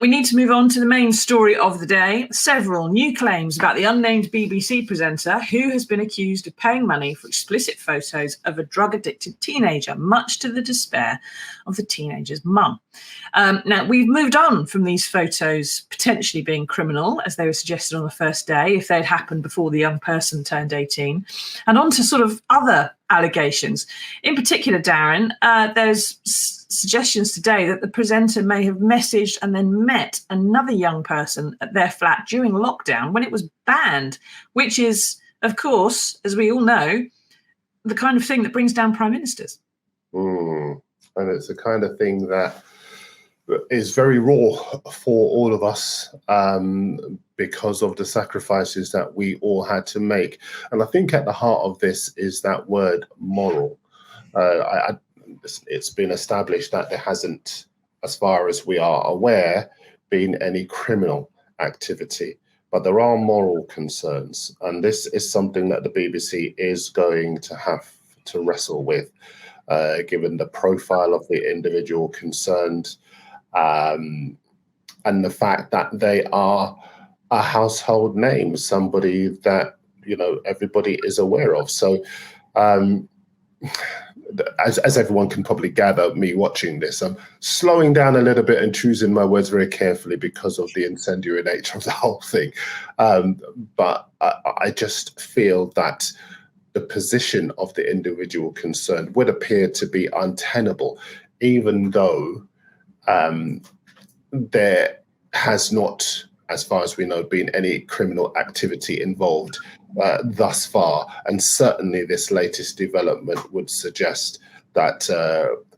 We need to move on to the main story of the day. Several new claims about the unnamed BBC presenter who has been accused of paying money for explicit photos of a drug-addicted teenager, much to the despair of the teenager's mum. Now, we've moved on from these photos potentially being criminal, as they were suggested on the first day, if they'd happened before the young person turned 18, and on to sort of other allegations. In particular, Darren, there's suggestions today that the presenter may have messaged and then met another young person at their flat during lockdown when it was banned, which is, of course, as we all know, the kind of thing that brings down prime ministers. And it's the kind of thing that is very raw for all of us because of the sacrifices that we all had to make. And I think at the heart of this is that word moral. It's been established that there hasn't, as far as we are aware, been any criminal activity, but there are moral concerns. And this is something that the BBC is going to have to wrestle with, given the profile of the individual concerned, and the fact that they are a household name, somebody that, you know, everybody is aware of. So as everyone can probably gather, me watching this, I'm slowing down a little bit and choosing my words very carefully because of the incendiary nature of the whole thing. But I just feel that the position of the individual concerned would appear to be untenable, even though there has not, as far as we know, been any criminal activity involved thus far. And certainly this latest development would suggest that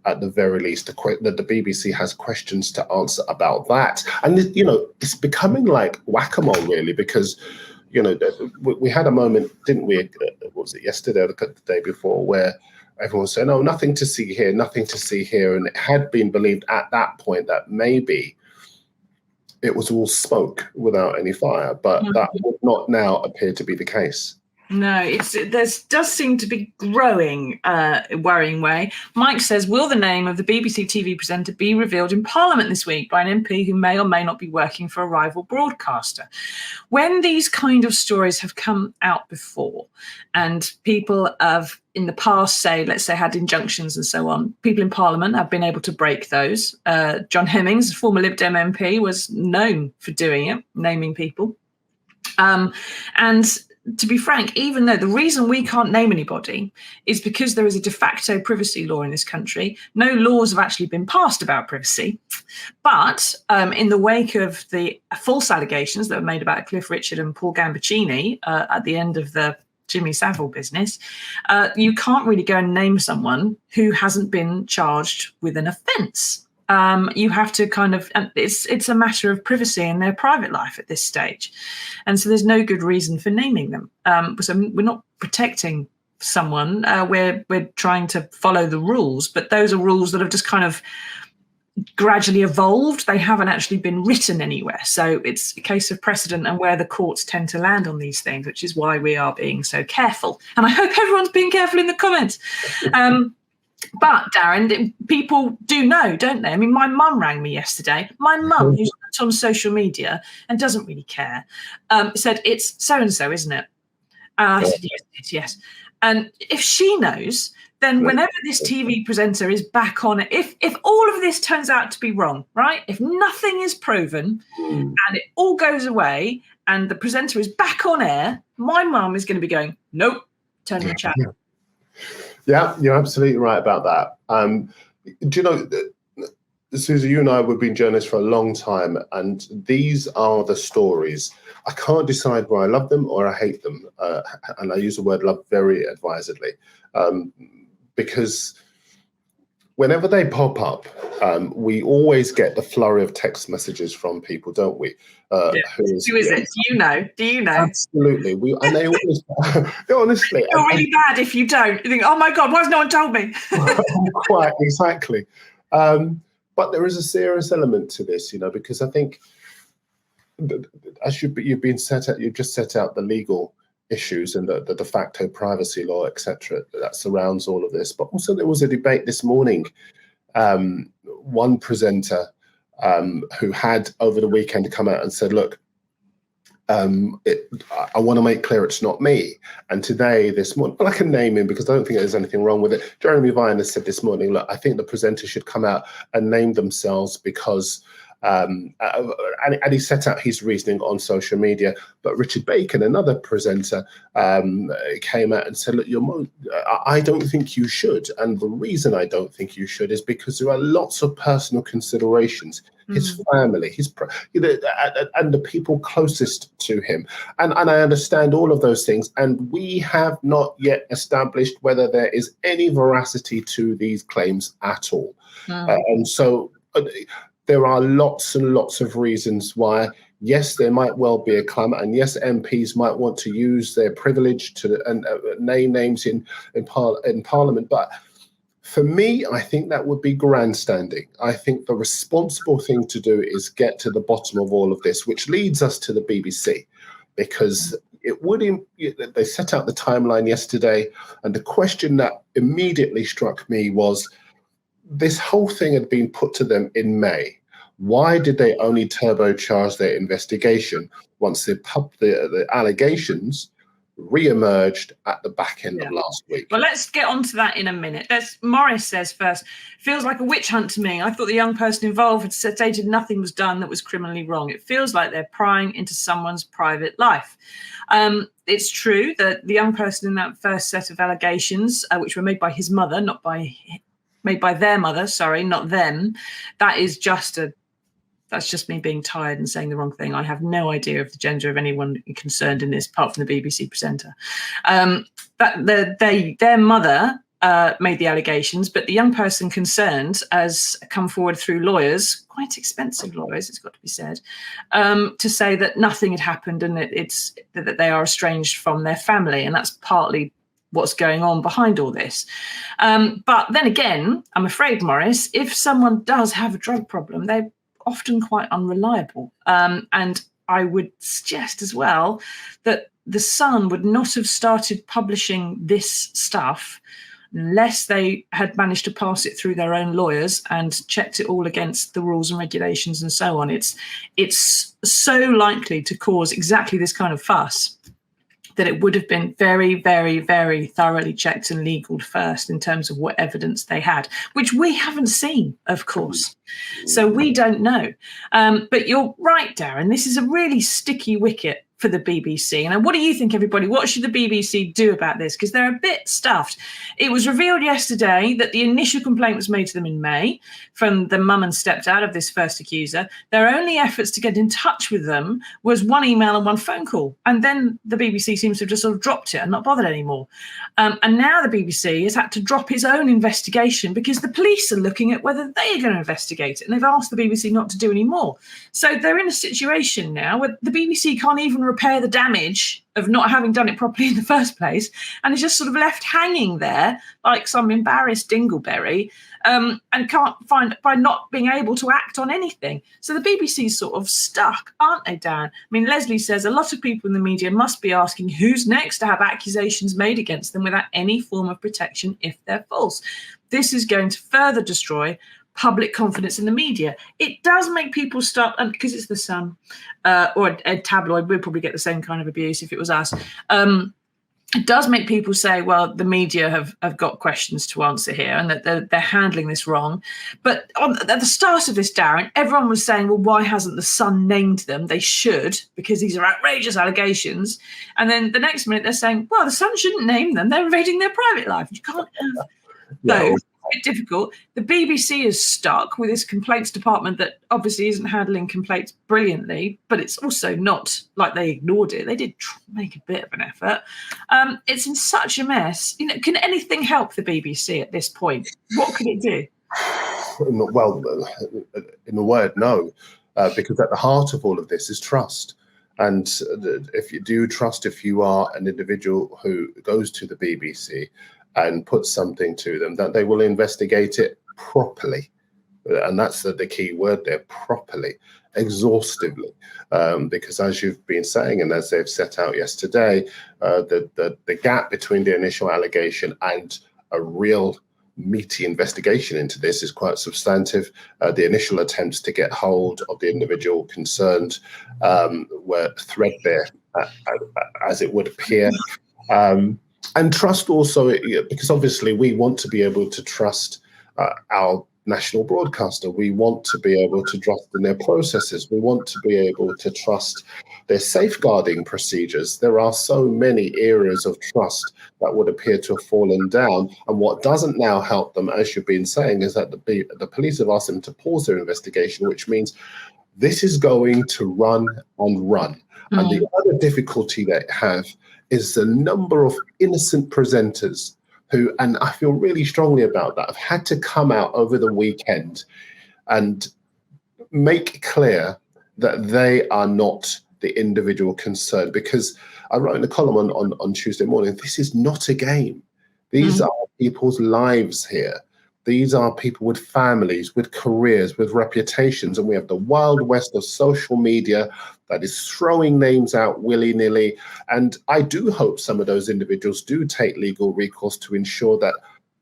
at the very least, that the BBC has questions to answer about that. And, you know, it's becoming like whack-a-mole, really, because, you know, we had a moment, didn't we, what was it, yesterday or the day before, where everyone said, no, nothing to see here, nothing to see here. And it had been believed at that point that maybe it was all smoke without any fire, but that would not now appear to be the case. No, there does seem to be growing worrying way. Mike says, will the name of the BBC TV presenter be revealed in Parliament this week by an MP who may or may not be working for a rival broadcaster? When these kind of stories have come out before and people have in the past, let's say, had injunctions and so on, people in Parliament have been able to break those. John Hemmings, former Lib Dem MP, was known for doing it, naming people. And to be frank, even though the reason we can't name anybody is because there is a de facto privacy law in this country, no laws have actually been passed about privacy. But in the wake of the false allegations that were made about Cliff Richard and Paul Gambaccini at the end of the Jimmy Savile business, you can't really go and name someone who hasn't been charged with an offence. You have to kind of, it's a matter of privacy in their private life at this stage. And so there's no good reason for naming them. So we're not protecting someone, we're trying to follow the rules, but those are rules that have just kind of gradually evolved. They haven't actually been written anywhere. So it's a case of precedent and where the courts tend to land on these things, which is why we are being so careful. And I hope everyone's being careful in the comments. But Darren, people do know, don't they? I mean, my mum rang me yesterday. My mum, who's not on social media and doesn't really care, said, it's so-and-so, isn't it? I said, yes, yes. And if she knows, then whenever this TV presenter is back on it, if all of this turns out to be wrong, right? If nothing is proven and it all goes away and the presenter is back on air, my mum is going to be going, nope, turn the channel. Yeah, you're absolutely right about that. Do you know, Susie, you and I, we've been journalists for a long time, and these are the stories. I can't decide where I love them or I hate them. And I use the word love very advisedly, because whenever they pop up, we always get the flurry of text messages from people, don't we? Who is it? Do you know? Absolutely. And they always, honestly. It's really bad if you don't. You think, oh my God, why has no one told me? Quite, exactly. But there is a serious element to this, you know, because I think, as you've just set out the legal issues and the de facto privacy law, etc., that surrounds all of this. But also there was a debate this morning. One presenter who had over the weekend come out and said, look, I want to make clear it's not me. And today, this morning, well, I can name him because I don't think there's anything wrong with it. Jeremy Vine has said this morning, look, I think the presenter should come out and name themselves because, and he set out his reasoning on social media. But Richard Bacon, another presenter, came out and said, look, I don't think you should. And the reason I don't think you should is because there are lots of personal considerations. His family, and the people closest to him. And I understand all of those things. And we have not yet established whether there is any veracity to these claims at all. And so there are lots and lots of reasons why, yes, there might well be a clamour, and yes, MPs might want to use their privilege to name names in Parliament. But for me, I think that would be grandstanding. I think the responsible thing to do is get to the bottom of all of this, which leads us to the BBC, because they set out the timeline yesterday, and the question that immediately struck me was, this whole thing had been put to them in May. Why did they only turbocharge their investigation once the allegations re-emerged at the back end of last week? Well, let's get on to that in a minute. Morris says first, feels like a witch hunt to me. I thought the young person involved had stated nothing was done that was criminally wrong. It feels like they're prying into someone's private life. It's true that the young person in that first set of allegations, which were made by his mother, made by their mother, sorry, not them, that's just me being tired and saying the wrong thing. I have no idea of the gender of anyone concerned in this, apart from the BBC presenter. Their mother made the allegations, but the young person concerned has come forward through lawyers, quite expensive lawyers, it's got to be said, to say that nothing had happened and that they are estranged from their family, and that's partly what's going on behind all this. But then again, I'm afraid, Morris, if someone does have a drug problem, they're often quite unreliable. And I would suggest as well that the Sun would not have started publishing this stuff unless they had managed to pass it through their own lawyers and checked it all against the rules and regulations and so on. It's so likely to cause exactly this kind of fuss that it would have been very, very, very thoroughly checked and legaled first in terms of what evidence they had, which we haven't seen, of course. So we don't know. But you're right, Darren, this is a really sticky wicket for the BBC. And what do you think, everybody? What should the BBC do about this? Because they're a bit stuffed. It was revealed yesterday that the initial complaint was made to them in May from the mum and stepdad of this first accuser. Their only efforts to get in touch with them was one email and one phone call. And then the BBC seems to have just sort of dropped it and not bothered anymore. And now the BBC has had to drop its own investigation because the police are looking at whether they are going to investigate it. And they've asked the BBC not to do any more. So they're in a situation now where the BBC can't even repair the damage of not having done it properly in the first place, and is just sort of left hanging there like some embarrassed dingleberry, and can't find by not being able to act on anything. So the BBC's sort of stuck, aren't they, Dan? I mean, Leslie says a lot of people in the media must be asking who's next to have accusations made against them without any form of protection if they're false. This is going to further destroy public confidence in the media. It does make people start, and because it's the Sun or a tabloid, we'd probably get the same kind of abuse if it was us. It does make people say, well, the media have got questions to answer here and that they're handling this wrong. But at the start of this, Darren, everyone was saying, well, why hasn't the Sun named them? They should, because these are outrageous allegations. And then the next minute they're saying, well, the Sun shouldn't name them. They're invading their private life. You can't have those. Bit difficult. The BBC is stuck with this complaints department that obviously isn't handling complaints brilliantly, but it's also not like they ignored it. They did make a bit of an effort. It's in such a mess. You know, can anything help the BBC at this point? What could it do? Well, in a word, no, because at the heart of all of this is trust. And if you do trust, if you are an individual who goes to the BBC and put something to them, that they will investigate it properly. And that's the key word there, properly, exhaustively. Because as you've been saying, and as they've set out yesterday, the gap between the initial allegation and a real meaty investigation into this is quite substantive. The initial attempts to get hold of the individual concerned were threadbare, as it would appear. And trust also, because obviously we want to be able to trust our national broadcaster. We want to be able to trust in their processes. We want to be able to trust their safeguarding procedures. There are so many areas of trust that would appear to have fallen down. And what doesn't now help them, as you've been saying, is that the police have asked them to pause their investigation, which means this is going to run and run. And the other difficulty they have is the number of innocent presenters who, and I feel really strongly about that, have had to come out over the weekend and make clear that they are not the individual concerned. Because I wrote in a column on Tuesday morning, this is not a game. These are people's lives here. These are people with families, with careers, with reputations, and we have the wild west of social media that is throwing names out willy-nilly. And I do hope some of those individuals do take legal recourse to ensure that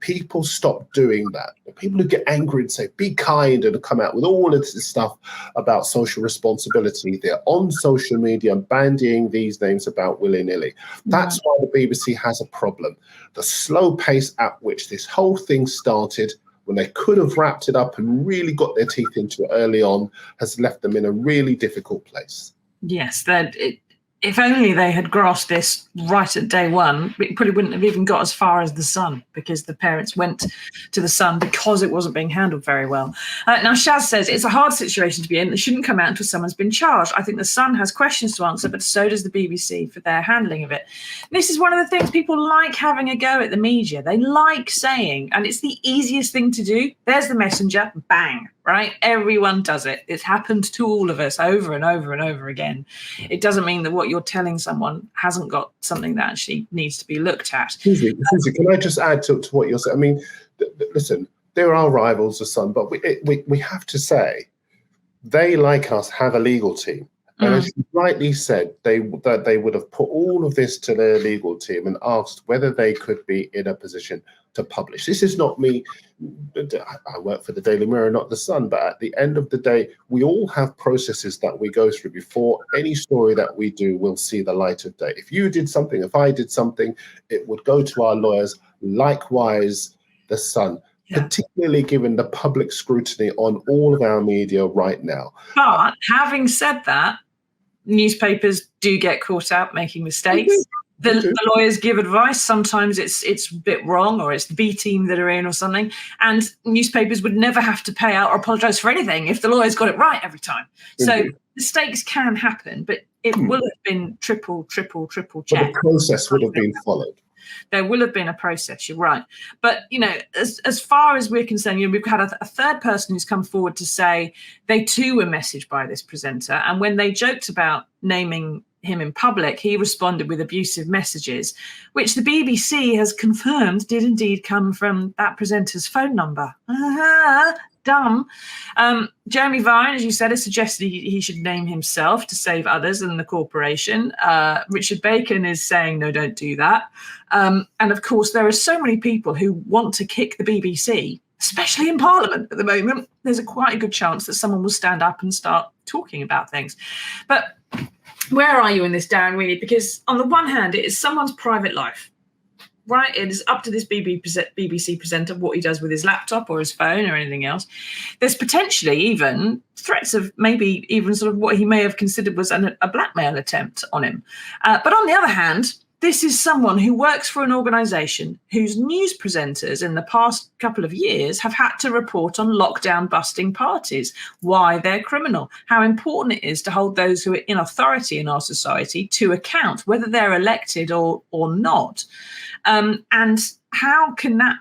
people stop doing that. The people who get angry and say, be kind, and come out with all of this stuff about social responsibility, they're on social media bandying these names about willy-nilly. That's why the BBC has a problem. The slow pace at which this whole thing started, when they could have wrapped it up and really got their teeth into it early on, has left them in a really difficult place. Yes, if only they had grasped this right at day one, it probably wouldn't have even got as far as The Sun, because the parents went to The Sun because it wasn't being handled very well. Now, Shaz says, it's a hard situation to be in. It shouldn't come out until someone's been charged. I think The Sun has questions to answer, but so does the BBC for their handling of it. This is one of the things people like having a go at the media. They like saying, and it's the easiest thing to do, there's the messenger, bang. Right? Everyone does it. It's happened to all of us over and over and over again. It doesn't mean that what you're telling someone hasn't got something that actually needs to be looked at. Susie, can I just add to what you're saying? I mean, listen, there are rivals, The Sun, but we have to say they, like us, have a legal team. And as you rightly said, they would have put all of this to their legal team and asked whether they could be in a position to publish. This is not me. I work for the Daily Mirror, not The Sun. But at the end of the day, we all have processes that we go through before any story that we do will see the light of day. If you did something, if I did something, it would go to our lawyers. Likewise, The Sun. Yeah. Particularly given the public scrutiny on all of our media right now. But having said that, newspapers do get caught out making mistakes. The lawyers give advice. Sometimes it's a bit wrong, or it's the B team that are in or something. And newspapers would never have to pay out or apologise for anything if the lawyers got it right every time. So mistakes can happen, but it will have been triple checked. But the process would have been followed. There will have been a process, you're right. But, as far as we're concerned, we've had a third person who's come forward to say they too were messaged by this presenter. And when they joked about naming him in public, he responded with abusive messages, which the BBC has confirmed did indeed come from that presenter's phone number. Dumb. Jeremy Vine, as you said, has suggested he should name himself to save others and the corporation. Richard Bacon is saying, no, don't do that. And of course, there are so many people who want to kick the BBC, especially in Parliament at the moment. There's quite a good chance that someone will stand up and start talking about things. But where are you in this, Darren, really? Because on the one hand, it is someone's private life. Right, it is up to this BBC presenter what he does with his laptop or his phone or anything else. There's potentially even threats of maybe even sort of what he may have considered was a blackmail attempt on him. But on the other hand, this is someone who works for an organisation whose news presenters in the past couple of years have had to report on lockdown busting parties, why they're criminal, how important it is to hold those who are in authority in our society to account, whether they're elected or not. And how can that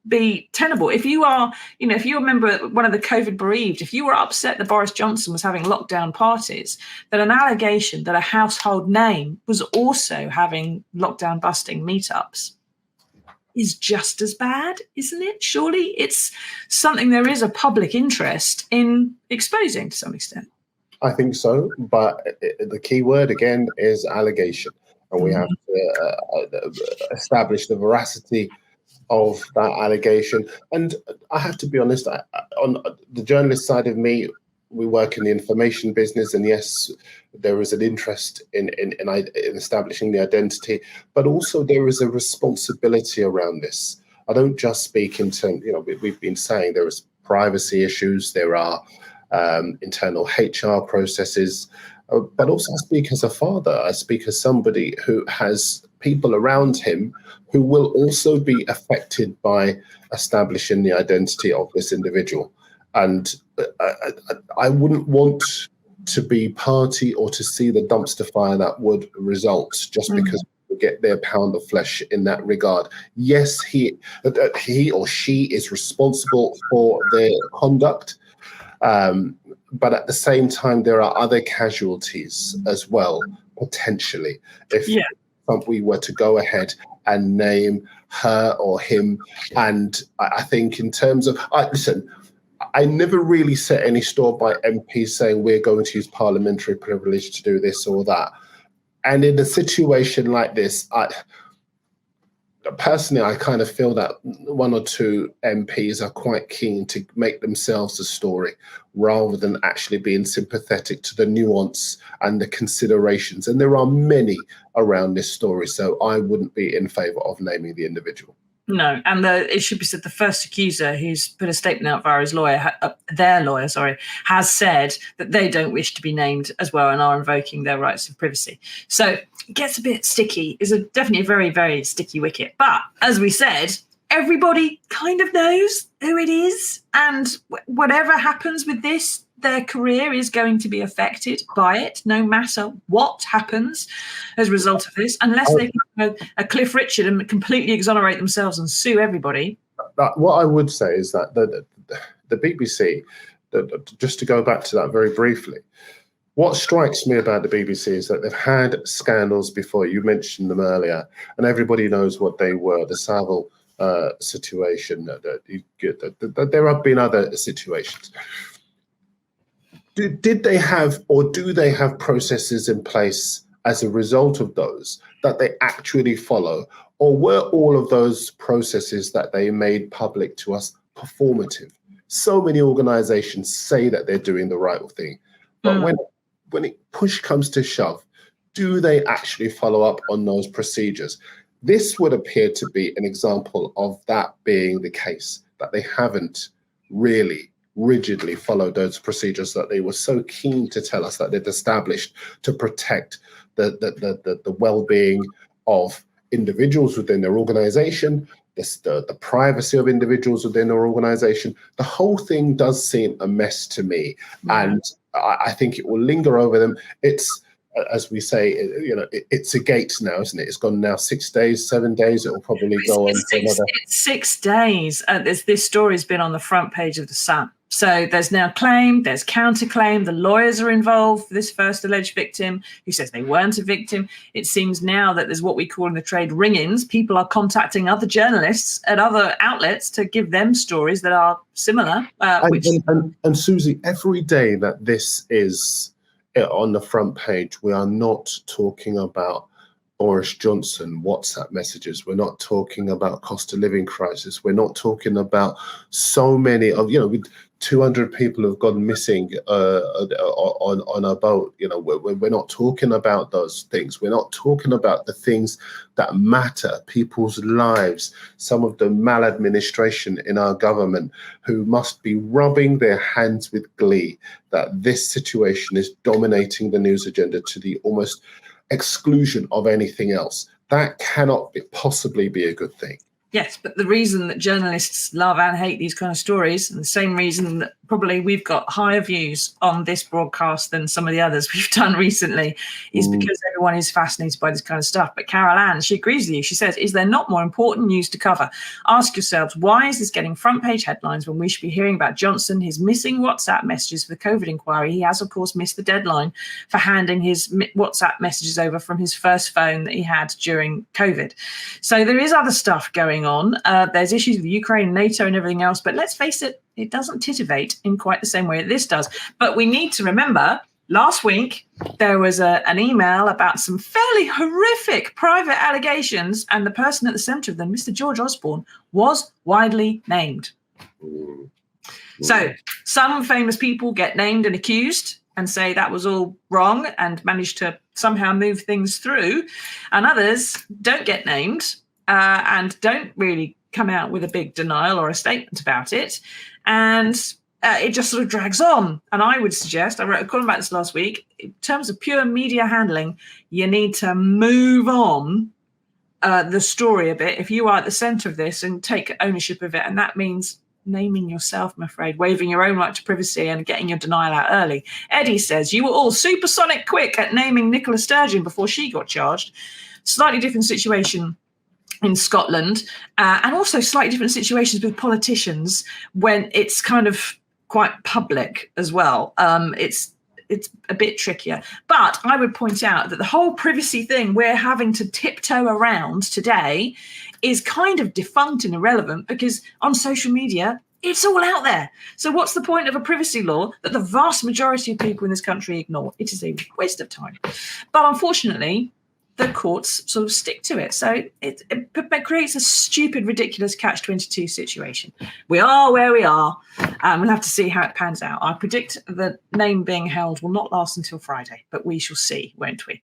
be tenable? If you are, if you remember one of the COVID bereaved, if you were upset that Boris Johnson was having lockdown parties, that an allegation that a household name was also having lockdown busting meetups is just as bad, isn't it? Surely it's something there is a public interest in exposing to some extent. I think so, but the key word again is allegation. And we have to establish the veracity of that allegation. And I have to be honest, on the journalist side of me, we work in the information business, and yes, there is an interest in establishing the identity, but also there is a responsibility around this. I don't just speak in terms, we've been saying there is privacy issues, there are internal HR processes, but also I speak as a father. I speak as somebody who has people around him who will also be affected by establishing the identity of this individual. And I wouldn't want to be party or to see the dumpster fire that would result just because we get their pound of flesh in that regard. Yes, he or she is responsible for their conduct, but at the same time, there are other casualties as well, potentially. If we were to go ahead and name her or him, and I think in terms of, listen, I never really set any store by MPs saying we're going to use parliamentary privilege to do this or that. And in a situation like this, personally, I kind of feel that one or two MPs are quite keen to make themselves a story rather than actually being sympathetic to the nuance and the considerations. And there are many around this story, so I wouldn't be in favour of naming the individual. No, and it should be said the first accuser, who's put a statement out via his lawyer, their lawyer, has said that they don't wish to be named as well and are invoking their rights of privacy. So it gets a bit sticky. It's definitely a very, very sticky wicket. But as we said, everybody kind of knows who it is, and whatever happens with this, their career is going to be affected by it, no matter what happens as a result of this, unless they can go a Cliff Richard and completely exonerate themselves and sue everybody. What I would say is that the BBC, just to go back to that very briefly, what strikes me about the BBC is that they've had scandals before. You mentioned them earlier, and everybody knows what they were. The Savile situation. There have been other situations. Did they have, or do they have processes in place as a result of those that they actually follow? Or were all of those processes that they made public to us performative? So many organizations say that they're doing the right thing. But when push comes to shove, do they actually follow up on those procedures? This would appear to be an example of that being the case, that they haven't really rigidly followed those procedures that they were so keen to tell us that they'd established to protect the well-being of individuals within their organization, the privacy of individuals within their organization. The whole thing does seem a mess to me, and I think it will linger over them. It's, as we say, it's a gate now, isn't it? It's gone now 6 days, 7 days. It will probably go on for another. It's 6 days. This story's been on the front page of the Sun. So there's now claim, there's counterclaim. The lawyers are involved for this first alleged victim who says they weren't a victim. It seems now that there's what we call in the trade ring-ins. People are contacting other journalists at other outlets to give them stories that are similar. And Susie, every day that this is on the front page, we are not talking about Boris Johnson WhatsApp messages. We're not talking about cost of living crisis. We're not talking about so many of, 200 people have gone missing on a boat. We're not talking about those things. We're not talking about the things that matter, people's lives, some of the maladministration in our government, who must be rubbing their hands with glee that this situation is dominating the news agenda to the almost exclusion of anything else. That cannot possibly be a good thing. Yes, but the reason that journalists love and hate these kind of stories, and the same reason that probably we've got higher views on this broadcast than some of the others we've done recently, is because everyone is fascinated by this kind of stuff. But Carol Ann, she agrees with you. She says, is there not more important news to cover? Ask yourselves, why is this getting front page headlines when we should be hearing about Johnson, his missing WhatsApp messages for the COVID inquiry? He has, of course, missed the deadline for handing his WhatsApp messages over from his first phone that he had during COVID. So there is other stuff going on. There's issues with Ukraine, NATO and everything else. But let's face it, it doesn't titivate in quite the same way that this does. But we need to remember last week, there was an email about some fairly horrific private allegations, and the person at the centre of them, Mr. George Osborne, was widely named. So some famous people get named and accused and say that was all wrong and manage to somehow move things through, and others don't get named and don't really come out with a big denial or a statement about it, and it just sort of drags on. And I would suggest, I wrote a column about this last week, in terms of pure media handling, you need to move on the story a bit if you are at the centre of this and take ownership of it. And that means naming yourself, I'm afraid, waiving your own right to privacy and getting your denial out early. Eddie says, you were all supersonic quick at naming Nicola Sturgeon before she got charged. Slightly different situation in Scotland, and also slightly different situations with politicians when it's kind of quite public as well. It's a bit trickier. But I would point out that the whole privacy thing we're having to tiptoe around today is kind of defunct and irrelevant, because on social media, it's all out there. So what's the point of a privacy law that the vast majority of people in this country ignore? It is a waste of time. But unfortunately, the courts sort of stick to it. So it creates a stupid, ridiculous catch-22 situation. We are where we are, and we'll have to see how it pans out. I predict the name being held will not last until Friday, but we shall see, won't we?